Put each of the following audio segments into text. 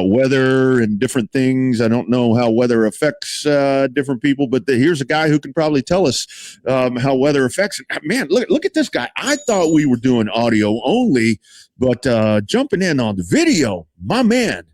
about weather and different things. I don't know how weather affects different people, but here's a guy who can probably tell us how weather affects it. Man, look at this guy. I thought we were doing audio only, but jumping in on the video, my man,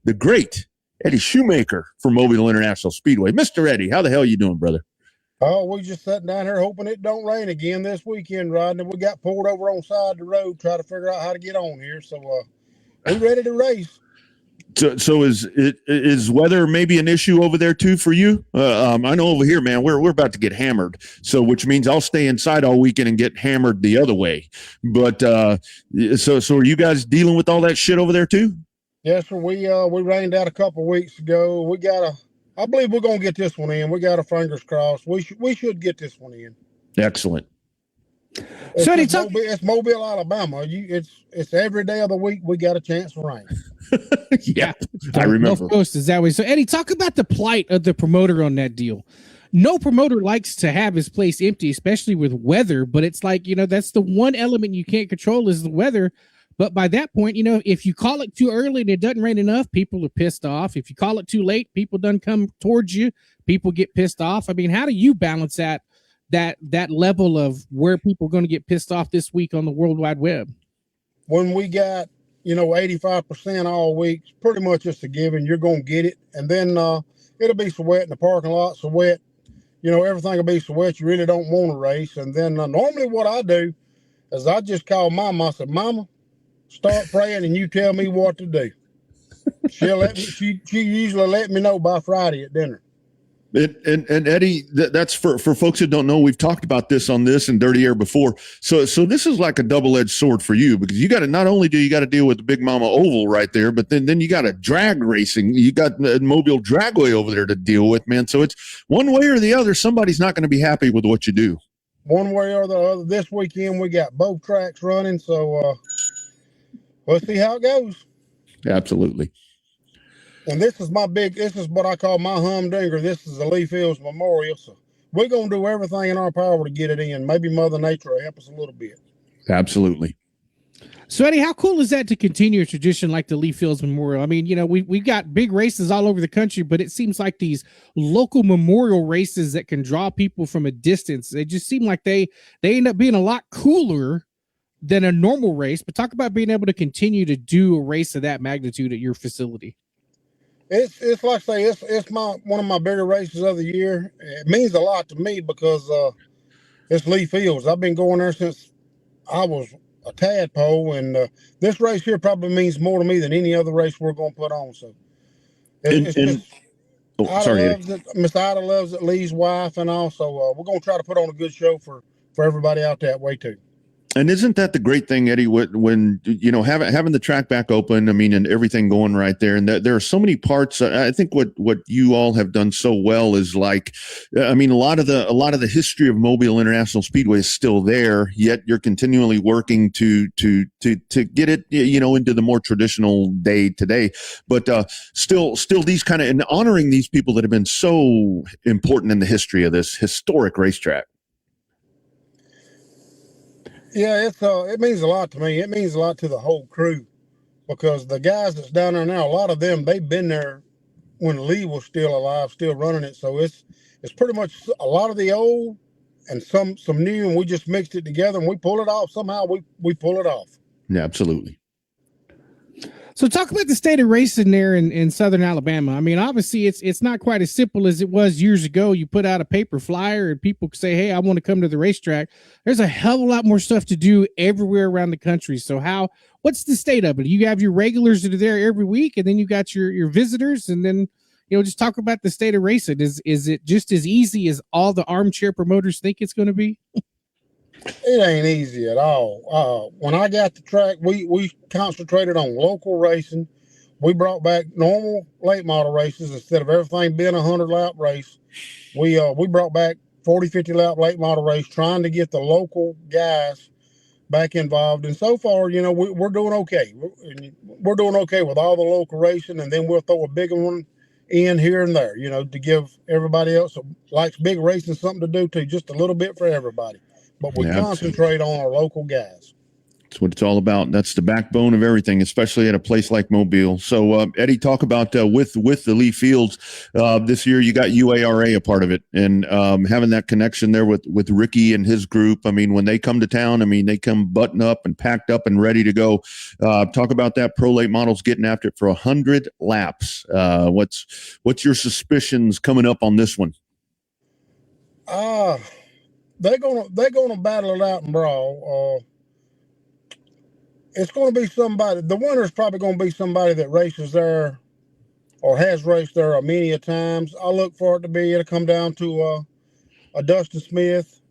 the great Eddie Shoemaker from Mobile International Speedway. Mr. Eddie, how the hell you doing, brother? Oh, we just sitting down here hoping it don't rain again this weekend, riding. And we got pulled over on side of the road, try to figure out how to get on here. So we ready to race. So is weather maybe an issue over there too for you? I know over here, man, we're about to get hammered. So which means I'll stay inside all weekend and get hammered the other way. But so are you guys dealing with all that shit over there too? Yes, sir. We rained out a couple of weeks ago. I believe we're gonna get this one in. We got our fingers crossed. We should get this one in. Excellent. It's Mobile, Alabama. It's every day of the week we got a chance of rain. Yeah, I remember. Gulf Coast is that way. So Eddie, talk about the plight of the promoter on that deal. No promoter likes to have his place empty, especially with weather. But it's like, that's the one element you can't control is the weather. But by that point, if you call it too early and it doesn't rain enough, people are pissed off. If you call it too late, people don't come towards you. People get pissed off. I mean, how do you balance that level of where people are going to get pissed off this week on the World Wide Web? When we got 85% all week, it's pretty much just a given. You're going to get it, and then it'll be so wet in the parking lot, so wet. Everything will be so wet you really don't want to race. And then normally what I do is I just call Mama. I said, Mama, start praying and you tell me what to do. She usually let me know by Friday at dinner. And Eddie, that's for folks that don't know, we've talked about this on this and Dirty Air before. So this is like a double-edged sword for you, because you got to, not only do you got to deal with the Big Mama Oval right there, but then you got a drag racing. You got Mobile Dragway over there to deal with, man. So it's one way or the other, somebody's not going to be happy with what you do. One way or the other. This weekend we got both tracks running, so we'll see how it goes. Absolutely. And this is what I call my humdinger. This is the Lee Fields Memorial. So we're going to do everything in our power to get it in. Maybe Mother Nature will help us a little bit. Absolutely. So Eddie, how cool is that to continue a tradition like the Lee Fields Memorial? I mean, we've got big races all over the country, but it seems like these local memorial races that can draw people from a distance, they just seem like they end up being a lot cooler than a normal race. But talk about being able to continue to do a race of that magnitude at your facility. It's like I say, it's one of my bigger races of the year. It means a lot to me because it's Lee Fields. I've been going there since I was a tadpole, and this race here probably means more to me than any other race we're going to put on. So, Miss Ida loves it, Lee's wife, and also we're going to try to put on a good show for everybody out that way too. And isn't that the great thing, Eddie, when having the track back open, I mean, and everything going right there, and there are so many parts. I think what you all have done so well is like, I mean, a lot of the history of Mobile International Speedway is still there, yet you're continually working to get it, into the more traditional day today. But still these kind of, and honoring these people that have been so important in the history of this historic racetrack. Yeah, it means a lot to me. It means a lot to the whole crew, because the guys that's down there now, a lot of them, they've been there when Lee was still alive, still running it. So it's pretty much a lot of the old and some new, and we just mixed it together and we pull it off. Somehow we pull it off. Yeah, absolutely. So talk about the state of racing there in Southern Alabama. I mean, obviously it's not quite as simple as it was years ago. You put out a paper flyer and people say, hey, I want to come to the racetrack. There's a hell of a lot more stuff to do everywhere around the country. So what's the state of it? You have your regulars that are there every week, and then you got your visitors, and then, just talk about the state of racing. Is it just as easy as all the armchair promoters think it's going to be? It ain't easy at all. When I got the track, we concentrated on local racing. We brought back normal late model races instead of everything being a 100-lap race. We brought back 40, 50-lap late model race, trying to get the local guys back involved. And so far, we're doing okay. We're doing okay with all the local racing, and then we'll throw a bigger one in here and there, to give everybody else who likes big racing something to do too, just a little bit for everybody. But we concentrate on our local guys. That's what it's all about. That's the backbone of everything, especially at a place like Mobile. So, Eddie, talk about with the Lee Fields this year. You got UARA a part of it, and having that connection there with Ricky and his group. I mean, when they come to town, I mean, they come buttoned up and packed up and ready to go. Talk about that. Pro Late Models getting after it for 100 laps. What's your suspicions coming up on this one? They're gonna battle it out and brawl. It's going to be somebody. The winner is probably going to be somebody that races there or has raced there many a times. I look for it to be. It'll come down to a Dustin Smith,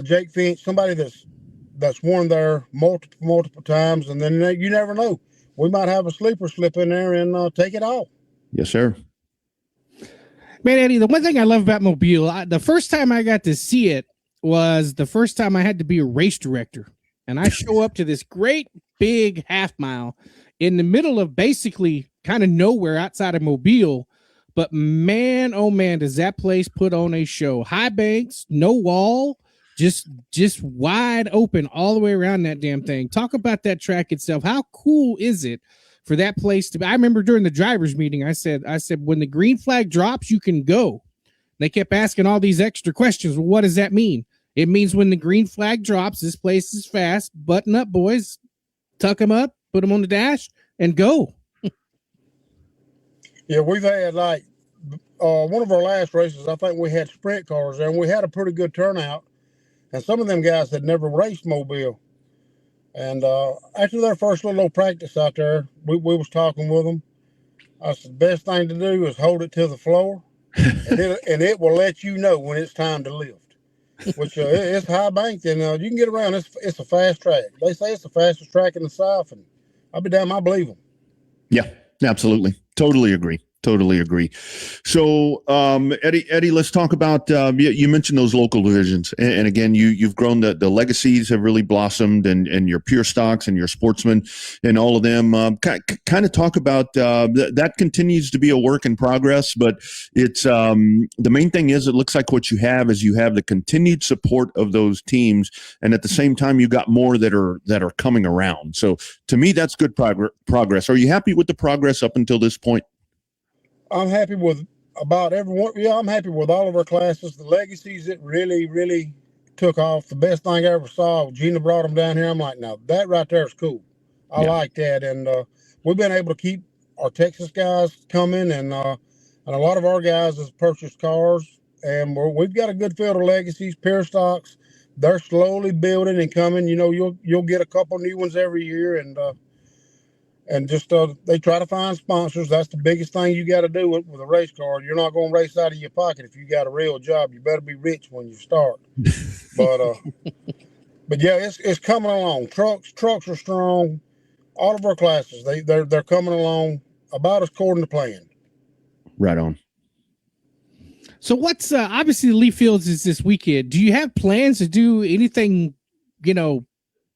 Jake Finch, somebody that's won there multiple times, and then you never know. We might have a sleeper slip in there and take it off. Yes, sir. Man, Eddie, the one thing I love about Mobile, the first time I got to see it was the first time I had to be a race director. And I show up to this great big half mile in the middle of basically kind of nowhere outside of Mobile. But man, oh man, does that place put on a show. High banks, no wall, just wide open all the way around that damn thing. Talk about that track itself. How cool is it for that place to be? I remember during the drivers meeting, I said, when the green flag drops, you can go. They kept asking all these extra questions. Well, what does that mean? It means when the green flag drops, this place is fast. Button up, boys. Tuck them up, put them on the dash, and go. Yeah, we've had one of our last races, I think we had sprint cars there, and we had a pretty good turnout. And some of them guys had never raced Mobile. And after their first little practice out there, we was talking with them. I said, the best thing to do is hold it to the floor, and it will let you know when it's time to lift. Which it's high banked, and you can get around. It's a fast track. They say it's the fastest track in the South, and I'll be damn, I believe them. Yeah, absolutely. Totally agree. So, Eddie, let's talk about, you mentioned those local divisions. And again, you've grown, the legacies have really blossomed, and your pure stocks and your sportsmen and all of them, kind of talk about, that continues to be a work in progress, but it's, the main thing is it looks like what you have is you have the continued support of those teams. And at the same time, you got more that are coming around. So to me, that's good progress. Are you happy with the progress up until this point? I'm happy with about everyone. Yeah, I'm happy with all of our classes. The legacies, it really, really took off. The best thing I ever saw, Gina brought them down here. I'm like, now that right there is cool. I like that. And we've been able to keep our Texas guys coming, and a lot of our guys has purchased cars. And we've got a good field of legacies, pure stocks. They're slowly building and coming. You know, you'll get a couple new ones every year, and just they try to find sponsors. That's the biggest thing you got to do with a race car. You're not going to race out of your pocket if you got a real job. You better be rich when you start. But yeah, it's coming along. Trucks are strong. All of our classes, they're coming along about according to plan. Right on. So what's obviously the Lee Fields is this weekend. Do you have plans to do anything,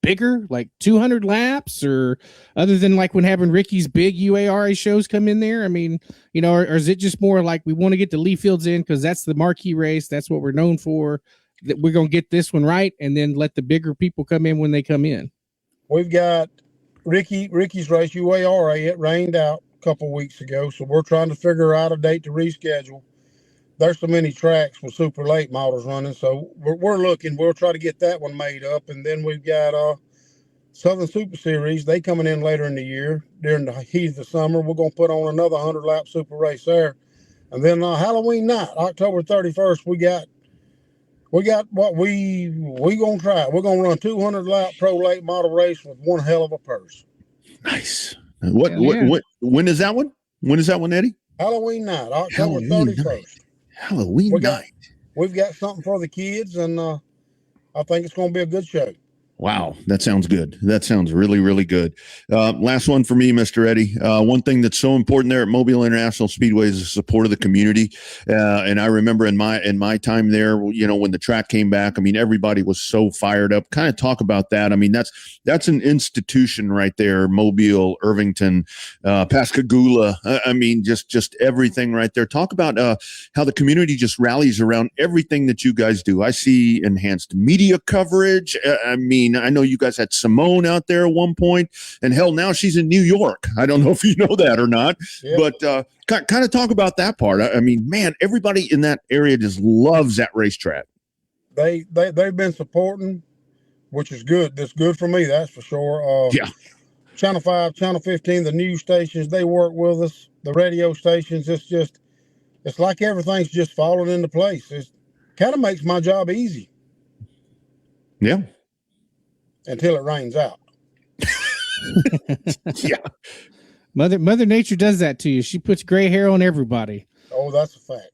bigger, like 200 laps, or other than like when having Ricky's big UARA shows come in there? I mean, or is it just more like we want to get the Lee Fields in because that's the marquee race, that's what we're known for, that we're going to get this one right, and then let the bigger people come in when they come in? We've got Ricky's race, UARA. It rained out a couple weeks ago, so we're trying to figure out a date to reschedule. There's so many tracks with super late models running, so we're looking. We'll try to get that one made up, and then we've got Southern Super Series. They coming in later in the year during the heat of the summer. We're gonna put on another 100-lap super race there, and then Halloween night, October 31st, we got what we gonna try. We're gonna run 200-lap pro late model race with one hell of a purse. Nice. When is that one? When is that one, Eddie? Halloween night, October 31st. Halloween night. We've got something for the kids, and I think it's going to be a good show. Wow, that sounds good. That sounds really, really good. Last one for me, Mr. Eddie. One thing that's so important there at Mobile International Speedway is the support of the community. And I remember in my time there, when the track came back, I mean, everybody was so fired up. Kind of talk about that. I mean, that's an institution right there. Mobile, Irvington, Pascagoula. I mean, just everything right there. Talk about how the community just rallies around everything that you guys do. I see enhanced media coverage. I mean, mean, I know you guys had Simone out there at one point, and hell, now she's in New York. I don't know if you know that or not, but kind of talk about that part. I mean, man, everybody in that area just loves that racetrack. They've been supporting, which is good. That's good for me, that's for sure. Channel 5, Channel 15, the news stations, they work with us. The radio stations, it's like everything's just falling into place. It kind of makes my job easy. Yeah. Until it rains out. Yeah. Mother Nature does that to you. She puts gray hair on everybody. Oh, that's a fact.